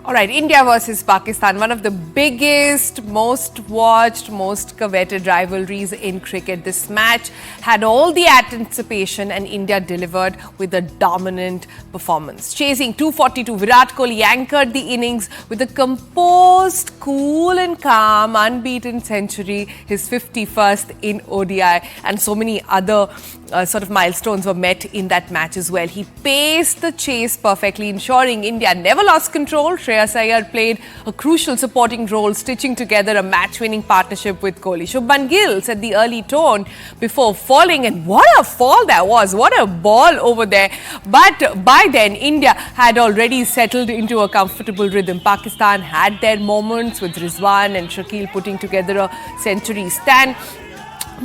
All right, India versus Pakistan, one of the biggest, most watched, most coveted rivalries in cricket. This match had all the anticipation and India delivered with a dominant performance. Chasing 242, Virat Kohli anchored the innings with a composed, cool and calm, unbeaten century, his 51st in ODI, and so many other sort of milestones were met in that match as well. He paced the chase perfectly, ensuring India never lost control. Shreyas Iyer played a crucial supporting role, stitching together a match-winning partnership with Kohli. Shubman Gill set the early tone before falling, and what a fall that was! What a ball over there! But by then, India had already settled into a comfortable rhythm. Pakistan had their moments with Rizwan and Shakil putting together a century stand.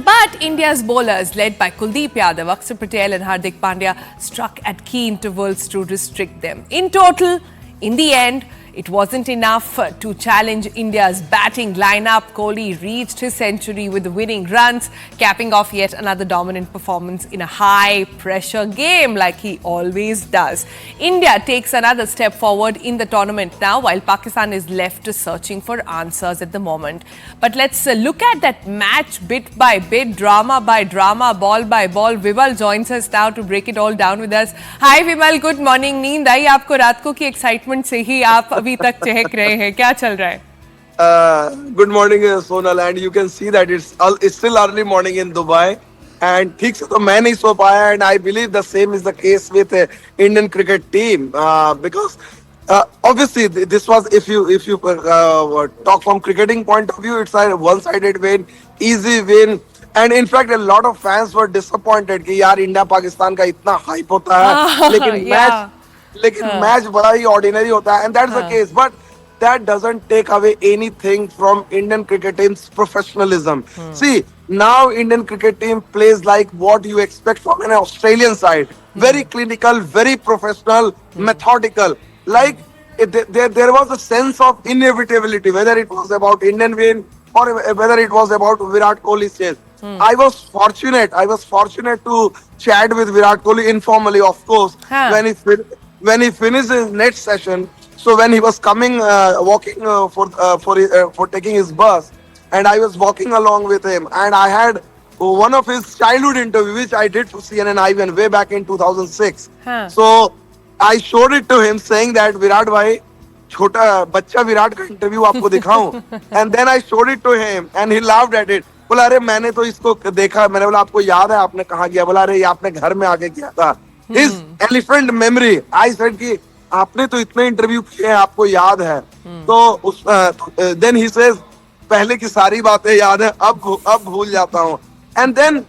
But India's bowlers, led by Kuldeep Yadav, Akshar Patel and Hardik Pandya, struck at key intervals to restrict them. In total, in the end, it wasn't enough to challenge India's batting lineup. Kohli reached his century with the winning runs, capping off yet another dominant performance in a high-pressure game like he always does. India takes another step forward in the tournament now, while Pakistan is left searching for answers at the moment. But let's look at that match bit by bit, drama by drama, ball by ball. Vimal joins us now to break it all down with us. Hi Vimal, good morning. नींद आई आपको रात को की excitement से ही आप अभी तक चहक रहे हैं, क्या चल रहा है? Good morning, Sonal, and you can see that it's still early morning in Dubai, and ठीक से तो मैं नहीं सो पाया, and I believe the same is the case with Indian cricket team because obviously this was if you talk from cricketing point of view, it's a one-sided win, easy win. And in fact, a lot of fans were disappointed कि यार India Pakistan का इतना hype होता है, लेकिन match बड़ा ही ordinary होता है, and that's the case. But that doesn't take away anything from Indian cricket team's professionalism. See, now Indian cricket team plays like what you expect from an Australian side. Very clinical, very professional, methodical. Like there was a sense of inevitability, whether it was about Indian win or whether it was about Virat Kohli's chase. I was fortunate to chat with Virat Kohli informally, of course, when he finished his next session. So when he was coming, walking for taking his bus, and I was walking along with him, and I had one of his childhood interview, which I did for CNN Ivan way back in 2006. So I showed it to him, saying that Virat bhai, छोटा बच्चा विराट का interview आपको दिखाऊं, and then I showed it to him, and he laughed at it. बोला अरे मैंने तो इसको देखा, मैंने बोला आपको याद है आपने कहाँ किया? बोला अरे ये आपने घर में आके किया था. His elephant memory. I said कि आपने तो इतने इंटरव्यू किए हैं, आपको याद है. तो then he says पहले की सारी बातें याद है, अब भूल जाता हूँ. And then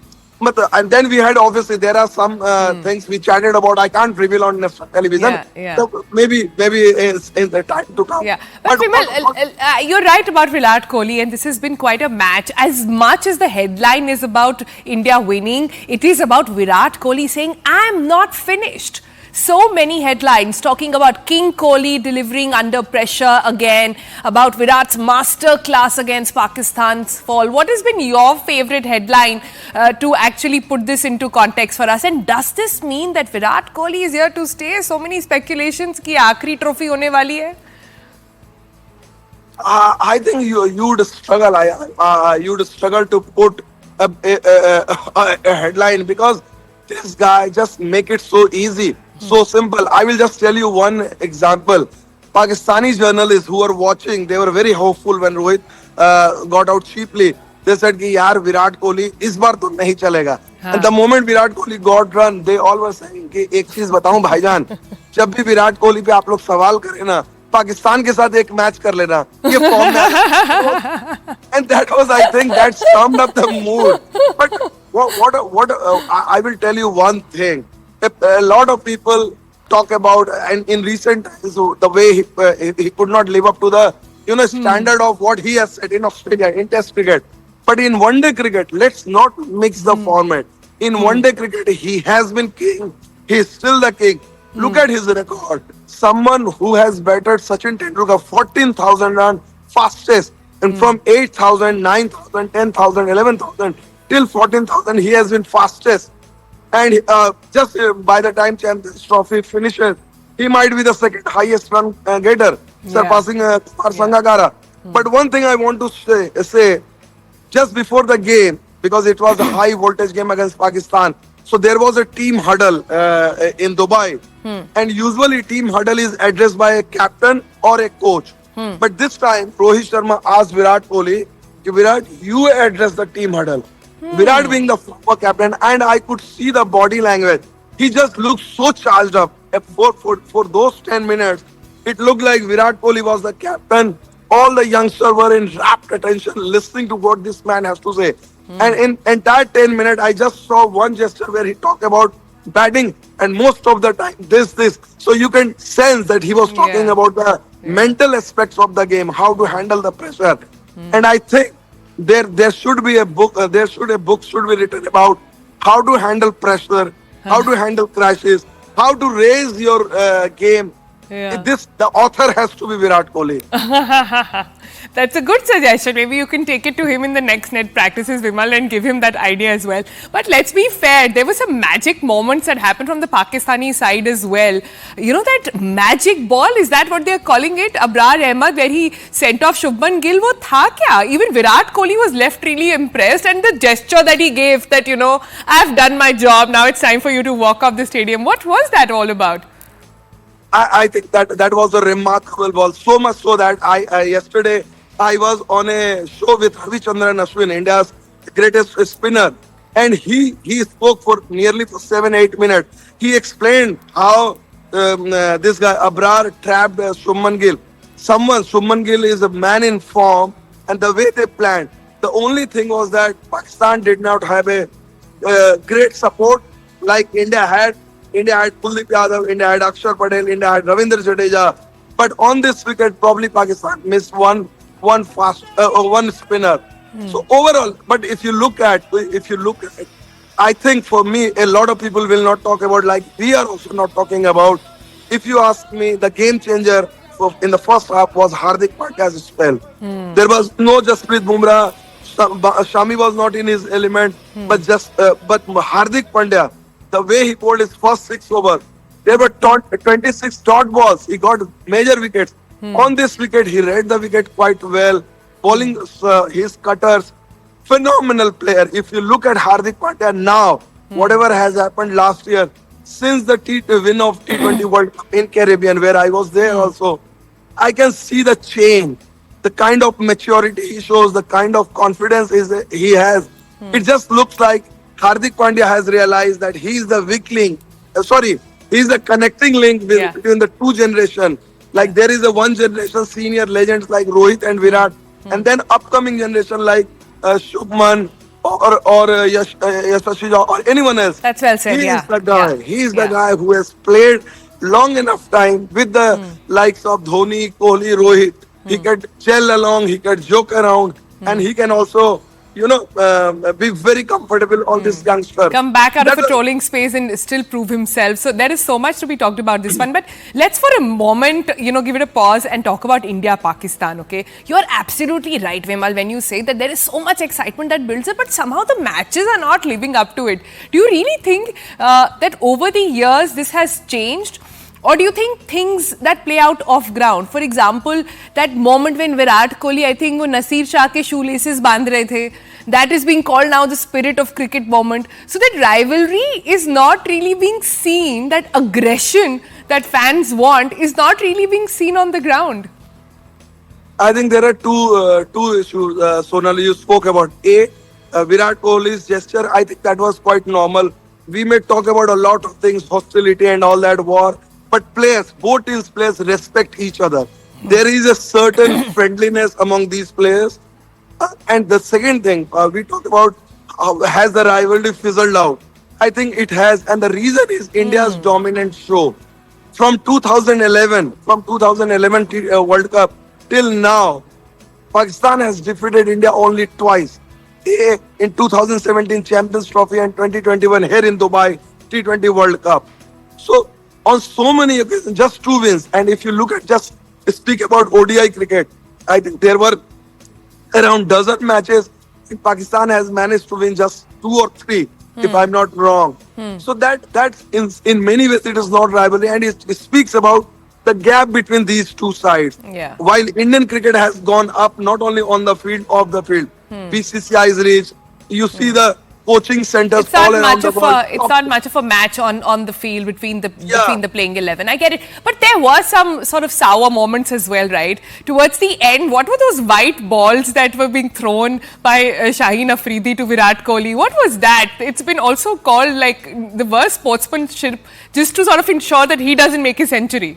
we had, obviously there are some things we chatted about. I can't reveal on national television. So maybe in the time to come. Yeah, but Vimal, you're right about Virat Kohli, and this has been quite a match. As much as the headline is about India winning, it is about Virat Kohli saying, "I'm not finished." So many headlines talking about King Kohli delivering under pressure again, about Virat's masterclass against Pakistan's fall. What has been your favorite headline to actually put this into context for us? And does this mean that Virat Kohli is here to stay? So many speculations कि आखिरी trophy होने वाली है. I think you'd struggle to put a headline, because this guy just make it so easy. So simple. I will just tell you one example. Pakistani journalists who were watching, they were very hopeful when Rohit got out cheaply. They said कि यार विराट कोहली इस बार तो नहीं चलेगा. And the moment Virat Kohli got run, they all were saying कि एक चीज बताऊं भाईजान, जब भी विराट कोहली पे आप लोग सवाल करें ना, पाकिस्तान के साथ एक मैच कर लेना, ये फॉर्म में. And that was, I think, that summed up the mood. But what I will tell you one thing. A lot of people talk about, and in recent times, the way he could not live up to the standard of what he has said in Australia in Test cricket. But in one-day cricket, let's not mix the format. In one-day cricket, he has been king. He is still the king. Look at his record. Someone who has batted Sachin Tendulkar 14,000 runs fastest, and from 8,000, 9,000, 10,000, 11,000 till 14,000, he has been fastest. And just by the time Champions Trophy finishes, he might be the second highest run getter. surpassing Kumar Sangakkara. But one thing I want to say just before the game, because it was a high voltage game against Pakistan, so there was a team huddle in Dubai, and usually team huddle is addressed by a captain or a coach. But this time Rohit Sharma asked Virat Kohli, Virat, you address the team huddle. Virat being the former captain, and I could see the body language. He just looked so charged up. For those 10 minutes, it looked like Virat Kohli was the captain. All the youngsters were in rapt attention, listening to what this man has to say. And in entire 10 minutes, I just saw one gesture where he talked about batting, and most of the time, this. So you can sense that he was talking about the mental aspects of the game, how to handle the pressure. And I think there should be a book. Should be written about how to handle pressure, how to handle crashes, how to raise your game. The author has to be Virat Kohli. That's a good suggestion. Maybe you can take it to him in the next net practices, Vimal, and give him that idea as well. But let's be fair, there were some magic moments that happened from the Pakistani side as well. You know that magic ball, is that what they're calling it? Abrar Ahmed, where he sent off Shubman Gill, wo tha kya? Even Virat Kohli was left really impressed, and the gesture that he gave that, I've done my job, now it's time for you to walk off the stadium. What was that all about? I think that was a remarkable ball. So much so that yesterday I was on a show with Ravichandran Ashwin, India's greatest spinner, and he spoke for nearly 7-8 minutes. He explained how this guy Abrar trapped Shubman Gill. Shubman Gill is a man in form, and the way they planned. The only thing was that Pakistan did not have a great support like India had. India had Kuldeep Yadav, India had Akshar Patel, India had Ravindra Jadeja. But on this wicket, probably Pakistan missed one spinner. So overall, but if you look at it, I think for me, a lot of people will not talk about, like we are also not talking about. If you ask me, the game changer in the first half was Hardik Pandya's spell. There was no Jasprit Bumrah. Shami was not in his element, but Hardik Pandya, the way he bowled his first 6 overs, there were 26 dot balls. He got major wickets. On this wicket, he read the wicket quite well, bowling his cutters. Phenomenal player. If you look at Hardik Pandya now, whatever has happened last year, since the win of T20 World Cup in Caribbean, where I was there also, I can see the change, the kind of maturity he shows, the kind of confidence he has. It just looks like Hardik Pandya has realized that he's the weakling. He's the connecting link between the two generations. Like there is a one generation senior legends like Rohit and Virat, and then upcoming generation like Shubman or Yashasvi Jha or anyone else. That's well said. He is the guy. He is the guy who has played long enough time with the likes of Dhoni, Kohli, Rohit. He can gel along. He can joke around, and he can also be very comfortable on this youngster. Come back out of a trolling space and still prove himself. So there is so much to be talked about this one. But let's for a moment, give it a pause and talk about India-Pakistan, okay? You're absolutely right, Vimal, when you say that there is so much excitement that builds up, but somehow the matches are not living up to it. Do you really think that over the years this has changed? Or do you think things that play out off ground, for example, that moment when Virat Kohli, I think, वो नसीर शाह के shoelaces बांध रहे थे, that is being called now the spirit of cricket moment. So that rivalry is not really being seen, that aggression that fans want is not really being seen on the ground. I think there are two issues, Sonali, you spoke about. Virat Kohli's gesture, I think that was quite normal. We may talk about a lot of things, hostility and all that, war. But both teams players respect each other. There is a certain friendliness among these players. And the second thing, we talked about has the rivalry fizzled out. I think it has. And the reason is India's dominant show. From 2011 World Cup till now, Pakistan has defeated India only twice. In 2017 Champions Trophy and 2021 here in Dubai T20 World Cup. So on so many occasions, just 2 wins. And if you look at just speak about ODI cricket, I think there were around dozen matches. Pakistan has managed to win just 2 or 3, if I'm not wrong. So that's in many ways it is not rivalry, and it speaks about the gap between these two sides. Yeah. While Indian cricket has gone up not only on the field, off the field. BCCI is reached. You see the coaching centers It's all not around much the of world. it's not much of a match on the field between the Yeah. between the playing 11. I get it, but there were some sort of sour moments as well, right? Towards the end, what were those white balls that were being thrown by Shaheen Afridi to Virat Kohli? What was that? It's been also called like the worst sportsmanship, just to sort of ensure that he doesn't make a century.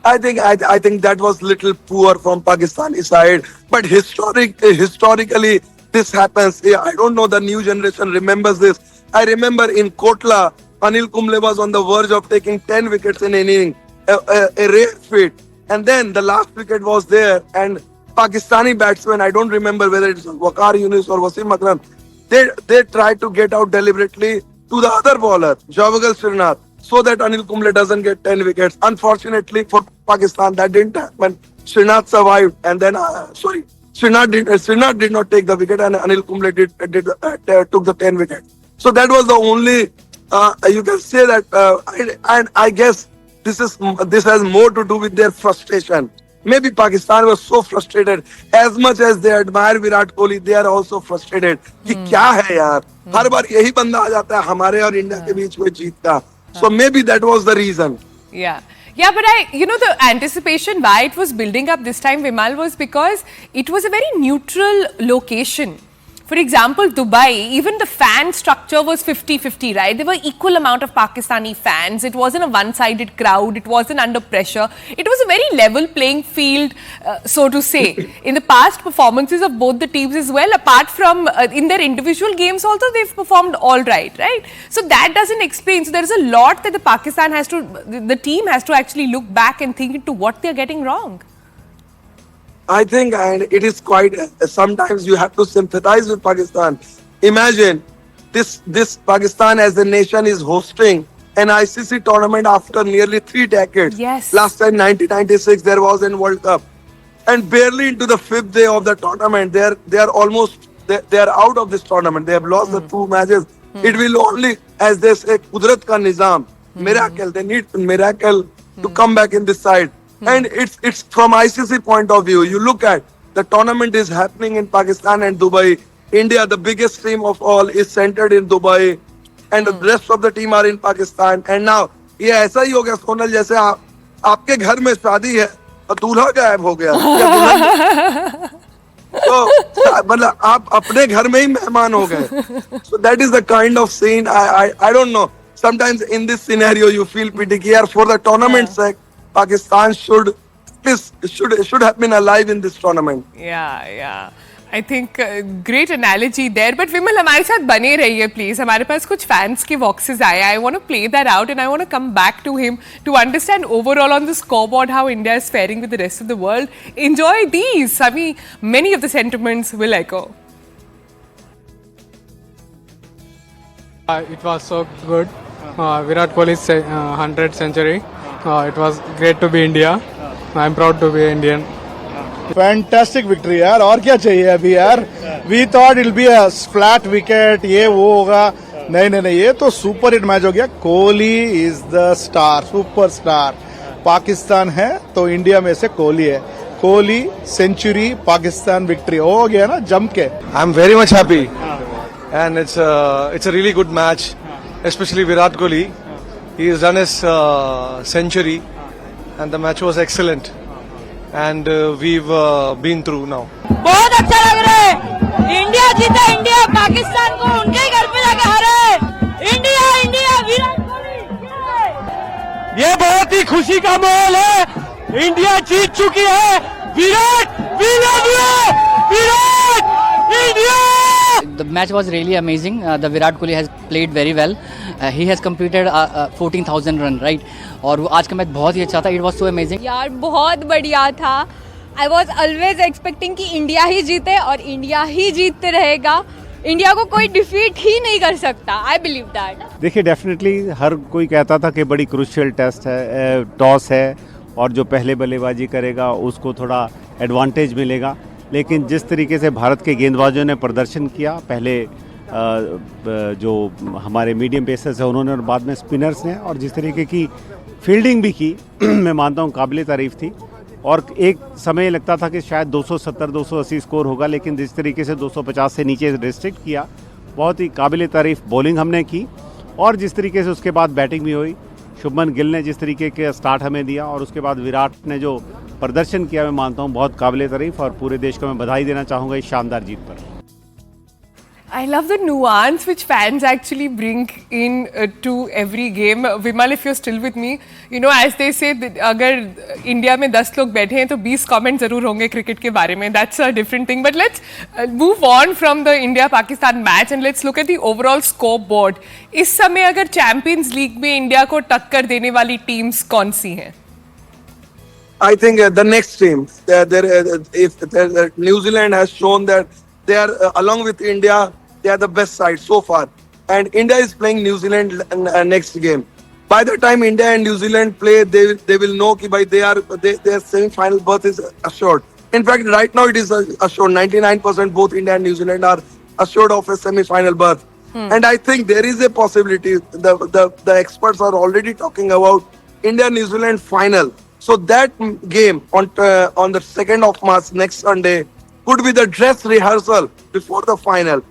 I think that was little poor from Pakistani side, but historically this happens. Yeah, I don't know the new generation remembers this. I remember in Kotla, Anil Kumble was on the verge of taking 10 wickets in an inning, a rare feat, and then the last wicket was there, and Pakistani batsmen, I don't remember whether it's Waqar Yunus or Wasim Akram, they tried to get out deliberately to the other bowler, Javagal Srinath, so that Anil Kumble doesn't get 10 wickets. Unfortunately for Pakistan, that didn't happen. Srinath survived, and then Srinath did not take the wicket, and Anil Kumble took the 10 wicket. So that was the only you can say that, and I guess this has more to do with their frustration. Maybe Pakistan was so frustrated. As much as they admire Virat Kohli, they are also frustrated. कि क्या है यार? हर बार यही बंदा आ जाता है हमारे और इंडिया के बीच में जीतता. So maybe that was the reason. Yeah. Yeah, but the anticipation why it was building up this time, Vimal, was because it was a very neutral location. For example, Dubai, even the fan structure was 50-50, right? There were equal amount of Pakistani fans. It wasn't a one-sided crowd. It wasn't under pressure. It was a very level playing field, so to say. In the past performances of both the teams as well, apart from in their individual games also, they've performed all right? So that doesn't explain. So there is a lot that the team has to actually look back and think into what they're getting wrong. I think, and it is quite, sometimes you have to sympathize with Pakistan. Imagine this Pakistan as a nation is hosting an ICC tournament after nearly 3 decades. Yes. Last time, 1996, there was a World Cup. And barely into the 5th day of the tournament, they are out of this tournament. They have lost the 2 matches. It will only, as they say, Kudrat ka nizam, miracle. They need miracle to come back in this side. And it's from ICC point of view. You look at the tournament is happening in Pakistan and Dubai. India, the biggest team of all, is centered in Dubai, and the rest of the team are in Pakistan. And now ये ऐसा ही हो गया सोनल, जैसे आपके घर में शादी है और दूल्हा गायब हो गया. तो मतलब आप अपने घर में ही मेहमान हो गए. So that is the kind of scene. I don't know. Sometimes in this scenario you feel pity कि यार for the tournament's sake, Pakistan should have been alive in this tournament. Yeah. I think great analogy there. But Vimal, हमारे साथ बने रहिए please. हमारे पास कुछ fans के voxes आए. I want to play that out and I want to come back to him to understand overall on the scoreboard how India is faring with the rest of the world. Enjoy these. I mean, many of the sentiments will echo. It was so good. Virat Kohli's 100th century. It was great to be India. I'm proud to be Indian. Fantastic victory यार, और क्या चाहिए अभी यार. We thought it be a flat wicket, ये वो होगा. नहीं, ये तो सुपर हिट मैच हो गया. Kohli is the star, super star. Pakistan है तो इंडिया में से कोहली है. कोहली सेंचुरी, पाकिस्तान विक्ट्री हो गया ना जम के. I am very much happy and it's a really good match, especially Virat Kohli. He has done his century and the match was excellent and we've been through now. बहुत अच्छा लग रहा है. इंडिया जीता, इंडिया पाकिस्तान को उनके ही घर पे जाके हारे. इंडिया विराट कोहली. ये बहुत ही खुशी का माहौल है. इंडिया जीत चुकी है. Virat, we love you Virat, India. The match was really amazing. The Virat Kohli has played very well. He has completed 14,000 run, right? और वो आज का मैच बहुत ही अच्छा था. It was so amazing. यार बहुत बढ़िया था. I was always expecting कि इंडिया ही जीते और इंडिया ही जीतते रहेगा. इंडिया को कोई डिफीट ही नहीं कर सकता. I believe that. देखिए, डेफिनेटली हर कोई कहता था कि बड़ी क्रूशियल टेस्ट है, टॉस है और जो पहले बल्लेबाजी करेगा उसको थोड़ा एडवांटेज मिलेगा. लेकिन जिस तरीके से भारत के गेंदबाजों ने प्रदर्शन किया, पहले जो हमारे मीडियम पेसर्स हैं उन्होंने और बाद में स्पिनर्स ने, और जिस तरीके की फील्डिंग भी की मैं मानता हूँ काबिल तारीफ थी। और एक समय लगता था कि शायद 270-280 स्कोर होगा, लेकिन जिस तरीके से 250 से नीचे रिस्ट्रिक्ट किया, बहुत ही काबिल तारीफ बॉलिंग हमने की। और जिस तरीके से उसके बाद बैटिंग भी हुई, शुभमन गिल ने जिस तरीके के स्टार्ट हमें दिया और उसके बाद विराट ने जो प्रदर्शन किया, मैं मानता हूँ बहुत काबिल तारीफ, और पूरे देश को मैं बधाई देना चाहूँगा इस शानदार जीत पर। I love the nuance which fans actually bring in to every game. Vimal, if you're still with me, you know, as they say, अगर इंडिया में 10 लोग बैठे हैं तो 20 कमेंट जरूर होंगे क्रिकेट के बारे में. That's a different thing. But let's move on from the India-Pakistan match and let's look at the overall scoreboard. इस समय अगर चैंपियंस लीग में इंडिया को टक्कर देने वाली टीम्स कौन सी हैं? I think the next team, New Zealand has shown that they are, along with India, they are the best side so far. And India is playing New Zealand next game. By the time India and New Zealand play, they will know that their semi-final berth is assured. In fact, right now it is assured. 99% both India and New Zealand are assured of a semi-final berth. And I think there is a possibility. The experts are already talking about India-New Zealand final. So that game on the 2nd of March, next Sunday, could be the dress rehearsal before the final.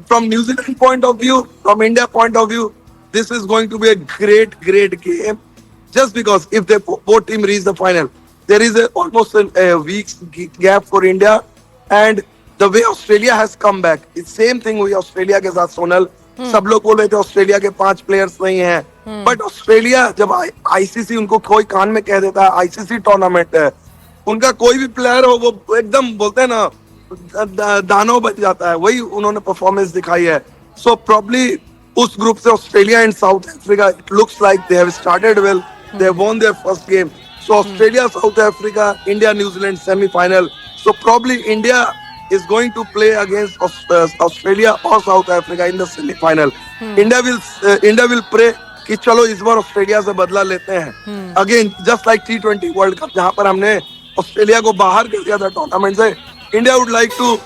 From New Zealand point of view, from India point of view, this is going to be a great game. Just because if both teams reach the final, there is almost a week's gap for India. And the way Australia has come back, it's same thing with Australia के साथ सोनल. सब लोग बोल रहे थे Australia के 5 players नहीं हैं. बट ऑस्ट्रेलिया जब आईसीसी उनको कोई कान में कह देता है आईसीसी टूर्नामेंट है, उनका कोई भी प्लेयर हो वो एकदम बोलते हैं ना दानव बन जाता है. वही उन्होंने परफॉर्मेंस दिखाई है. सो प्रॉब्ली उस ग्रुप से Australia and South Africa, it looks like they have started well, they have won their first game. So Australia, South Africa, India, New Zealand semifinal. So probably India is going to play against Australia or South Africa in the semi-final. India will pray कि चलो इस बार Australia से बदला लेते हैं. Again, just like T20 World Cup, जहाँ पर हमने ऑस्ट्रेलिया को बाहर कर दिया था टूर्नामेंट से, India would like to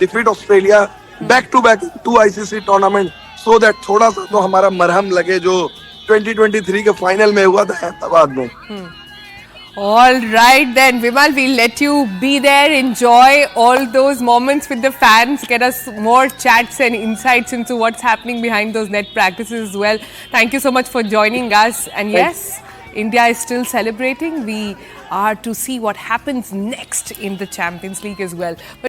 defeat Australia back to back 2 ICC tournament so that थोड़ा सा तो हमारा मरहम लगे जो 2023 के फाइनल में हुआ था हैदराबाद में. All right then, Vimal, we'll let you be there, enjoy all those moments with the fans, get us more chats and insights into what's happening behind those net practices as well. Thank you so much for joining us. And yes, India is still celebrating. We are to see what happens next in the Champions League as well.